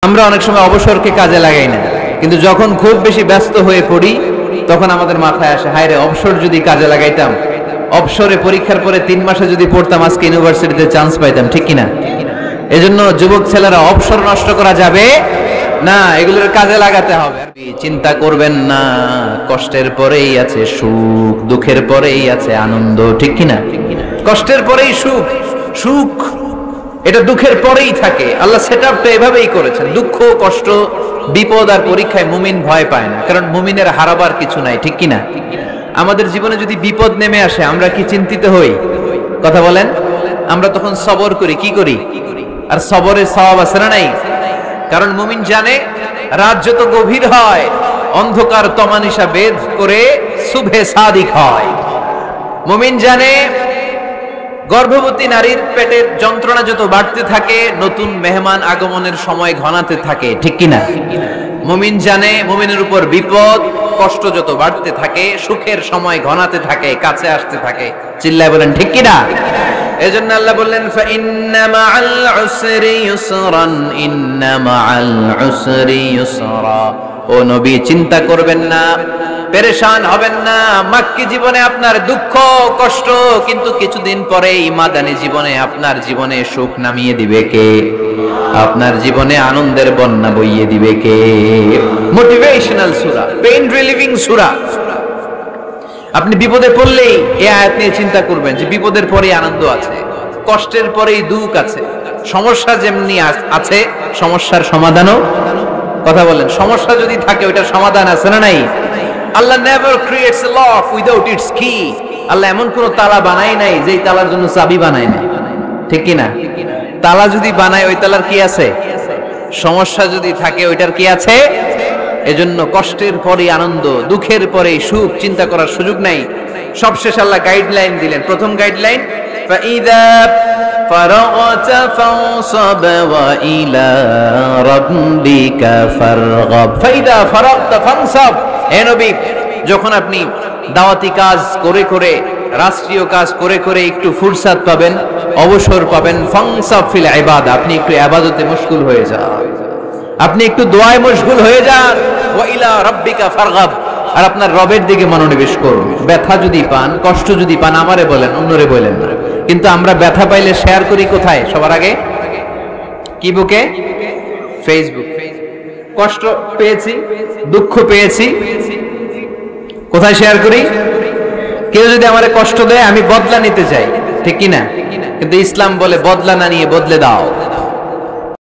আমরা অনেক সময় অবসরকে কাজে লাগাই না, কিন্তু যখন খুব বেশি ব্যস্ত হয়ে পড়ি তখন আমাদের মাথায় আসে, হায় রে অবসর যদি কাজে লাগাইতাম, অবসরে পরীক্ষার পরে 3 মাসে যদি পড়তাম আজকে ইউনিভার্সিটিতে চান্স পাইতাম, ঠিক কিনা? এজন্য যুবক ছেলেরা অবসর নষ্ট করা যাবে না, এগুলোর কাজে লাগাতে হবে। চিন্তা করবেন না, কষ্টের পরেই আছে সুখ, দুঃখের পরেই আছে আনন্দ, ঠিক কিনা? কষ্টের পরেই সুখ, সুখ এটা দুঃখের পরেই থাকে। আল্লাহ সেটআপটা এভাবেই করেছেন। দুঃখ, কষ্ট, বিপদ আর পরীক্ষায় মুমিন ভয় পায় না, কারণ মুমিনের হারাবার কিছু নাই, ঠিক কিনা? আমাদের জীবনে যদি বিপদ নেমে আসে আমরা কি চিন্তিত হই? কথা বলেন। আমরা তখন সবর করি, কি করি? আর সবরের সওয়াব আছে না নাই? কারণ মুমিন জানে রাত যত গভীর হয় অন্ধকার তমানিসা বেদ করে সুবহে সাদিক হয়। মুমিন জানে গর্ভবতী নারীর পেটের যন্ত্রণা যত বাড়তে থাকে নতুন মেহমান আগমনের সময় ঘনাতে থাকে, ঠিক কিনা? মুমিন জানে মুমিনের উপর বিপদ কষ্ট যত বাড়তে থাকে সুখের সময় ঘনাতে থাকে, কাছে আসতে থাকে। চিল্লায় বলেন ঠিক কিনা? এজন্য আল্লাহ বললেন ফাইন্না মাআল উসরি ইউসরান, ইন্না মাআল উসরি ইউসরা। ও নবী, চিন্তা করবেন না, পেরেশান হবেন না। মাক্কি জীবনে আপনার দুঃখ কষ্ট, কিন্তু কিছুদিন পরেই মাদানী জীবনে আপনার জীবনে সুখ নামিয়ে দিবে কে? আপনার জীবনে আনন্দের বন্যা বইয়ে দিবে কে? মোটিভেশনাল সূরা, পেইন রিলিভিং সূরা। আপনি বিপদে পড়লেই এই আয়াত নিয়ে চিন্তা করবেন যে বিপদের পরেই আনন্দ আছে, কষ্টের পরেই দুঃখ আছে। সমস্যা যেমনি আছে সমস্যার সমাধানও, কথা বলেন, সমস্যা যদি থাকে ওইটার সমাধান আছে না নাই? Allah never creates a lock without its key. আল্লাহ এমন কোন তালা বানায় নাই যেই তালার জন্য চাবি বানায় নাই, ঠিক কি না? তালা যদি বানায় ওই তালার কি আছে? সমস্যা যদি থাকে ওইটার কি আছে? এজন্য কষ্টের পরে আনন্দ, দুঃখের পরে সুখ, চিন্তা করার সুযোগ নাই। সবশেষ আল্লাহ গাইডলাইন দিলেন। প্রথম গাইডলাইন ফাইদা ফারাগতা ফানসাব ওয়া ইলা রাব্বিকা ফারগাব। ফাইদা ফারাগতা ফানসাব। হে নবী, যখন আপনি দাওয়াতি কাজ করে করে, রাষ্ট্রীয় কাজ করে করে একটু ফুরসাত পাবেন, অবসর পাবেন, ফানসাব ফিল ইবাদা, আপনি একটু ইবাদতে মশগুল হয়ে যান, আপনি একটু দোয়ায় মশগুল হয়ে যান। ওয়া ইলা রাব্বিকা ফারগাব, আর আপনার রবের দিকে মনোনিবেশ করুন। ব্যথা যদি পান, কষ্ট যদি পান, আমারে বলেন, অন্যরে বলেন না। কিন্তু আমরা ব্যথা পাইলে শেয়ার করি কোথায়? সবার আগে কি বুকে? ফেসবুক। কষ্ট পেয়েছি, দুঃখ পেয়েছি, কোথায় শেয়ার করি? কেউ যদি আমারে কষ্ট দেয় আমি বদলা নিতে চাই, ঠিক কি না? কিন্তু ইসলাম বলে বদলা না নিয়ে বদলে দাও।